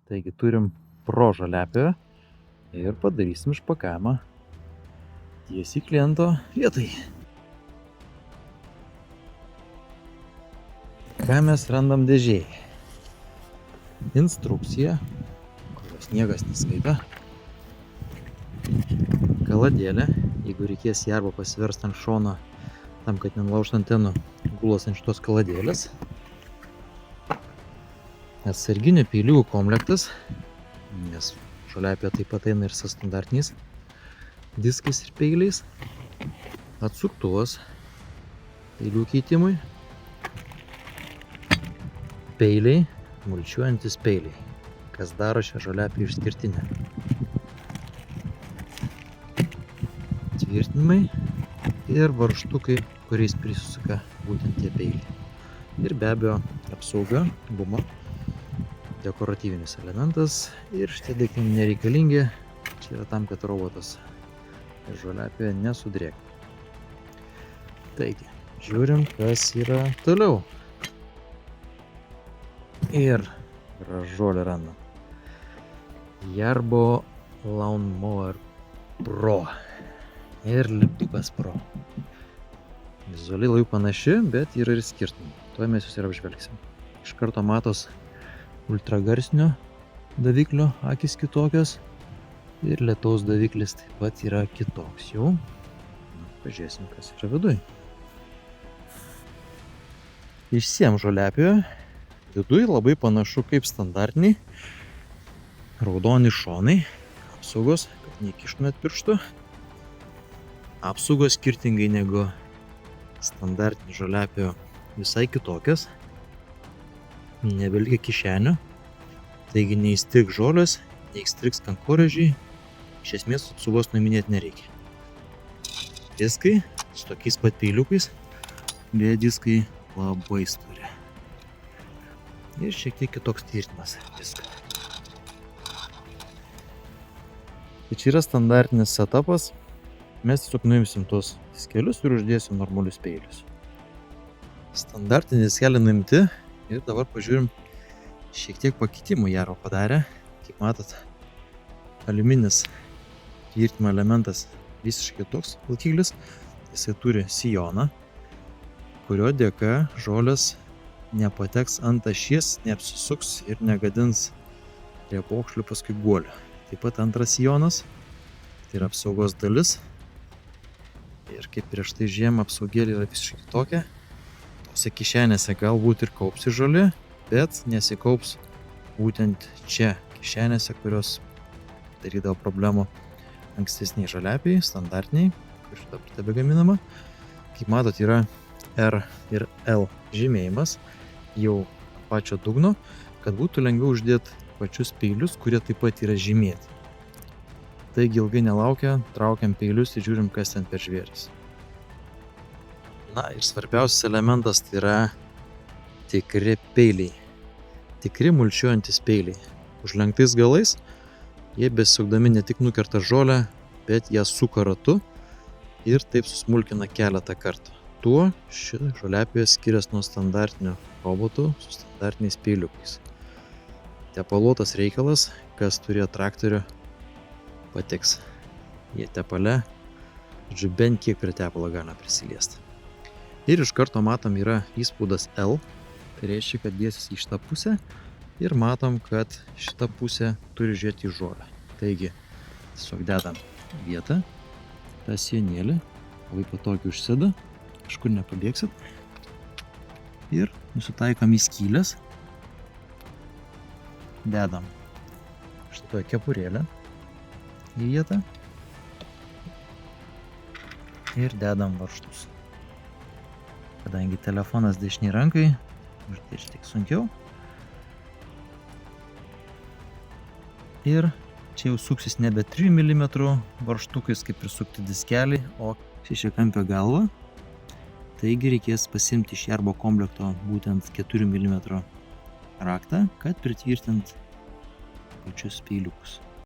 Taigi turim pro žoliapjovę ir padarysim išpakavimą tiesiai kliento vietai. Ką mes randam dėžėje? Instrukcija, kurios niekas neskaita. Kaladėlė, jeigu reikės ją arba pasiverst ant šono, tam, kad nenulaužt antenų, gulos ant šitos kaladėlės. Atsarginių peiliukų komplektas, nes žoliapjovė taip pat eina ir su standartiniais diskais ir peiliais. Atsuktuvas peilių keitimui. Peiliai, mulčiuojantis peiliai, kas daro šią žoliapjovę išskirtinę. Tvirtinimai ir varžtukai, kuriais prisisuka būtent tie peiliai. Ir be abejo apsauga, guma, dekoratyvinis elementas ir šitie daiktai nereikalingi. Čia yra tam, kad robotas žoliapjovę nesudrėktų. Taigi, žiūrim, kas yra toliau. Ir gražuolį randam. Yarbo Lawnmower Pro ir lipdukas Pro. Vizualiai labai panaši, bet yra ir skirtumų. Tuoj mes jūs ir apžvelgsim. Iš karto matos ultragarsinio daviklio akis kitokios ir lietaus daviklis taip pat yra kitoks jau. Pažiūrėsim, kas yra viduj. Išsiem žoliapjovę. Viduj labai panašu kaip standartiniai raudoni šonai, apsaugos, kad nekištumėt pirštų. Apsaugos skirtingai negu standartinį žoliapjovę visai kitokios. Nebelikę kišenių, taigi neįstrigs žolės, neįstrigs kankorėžiai. Iš esmės apsaugos nuiminėti nereikia. Diskai su tokiais pat peiliukais, beje diskai labai stori. Ir šiek tiek kitoks tvirtinimas disko. Tai čia yra standartinis setupas. Mes tiesiog nuimsim tuos diskelius ir uždėsim normalius peilius. Standartinį diskelį nuimti ir dabar pažiūrim, šiek tiek pakeitimų Yarbo padarė. Kaip matot, aliuminis tvirtinimo elementas visiškai toks laikiklis. Jisai turi sijoną, kurio dėka žolės nepateks ant ašies, neapsisuks ir negadins prie pokšlių paskui guolio. Taip pat antras sijonas, tai yra apsaugos dalis. Ir kaip prieš tai žiemą apsaugėlė yra visiškai kitokia. Tose kišenėse galbūt ir kaupsi žolė, bet nesikaups būtent čia kišenėse, kurios darydavo problemų ankstesniai žoliapjovei, standartiniai, kur dabar tebegaminama. Kaip matot, yra R ir L žymėjimas jau pačio dugno, kad būtų lengviau uždėti pačius peilius, kurie taip pat yra žymėti. Taigi ilgai nelaukia, traukiam peilius ir žiūrim, kas ten per žvėris. Na ir svarbiausias elementas tai yra tikri peiliai. Tikri mulčiuojantis peiliai. Užlenktais galais jie besisukdami ne tik nukerta žolę, bet ją suka ratu ir taip susmulkina keletą kartų. Tuo ši žoliapjovė skiriasi nuo standartinių robotų su standartiniais peiliukais. Tepaluotas reikalas, kas turėjo traktorių, patiks. Jie tepale, bent kiek prie tepalo galima prisiliesti. Ir iš karto matom yra įspaudas L, tai reiškia, kad dėsis į šitą pusę ir matom, kad šitą pusę turi žiūrėti į žolę. Taigi, tiesiog dedam vietą, tą sienėlį, labai patogiai užsėda, kažkur nepabėgsit. Ir nusitaikom į skylės. Dedam šitą kepurėlę į vietą. Ir dedam varžtus. Kadangi telefonas dešiniai rankai, uždėti šiek tiek sunkiau. Ir čia jau suksis nebe 3 mm varžtukais, kaip ir sukti diskelį, o šešiakampio galva. Taigi reikės pasimti iš Yarbo komplekto būtent 4 mm raktą, kad pritvirtint pačius peiliukus.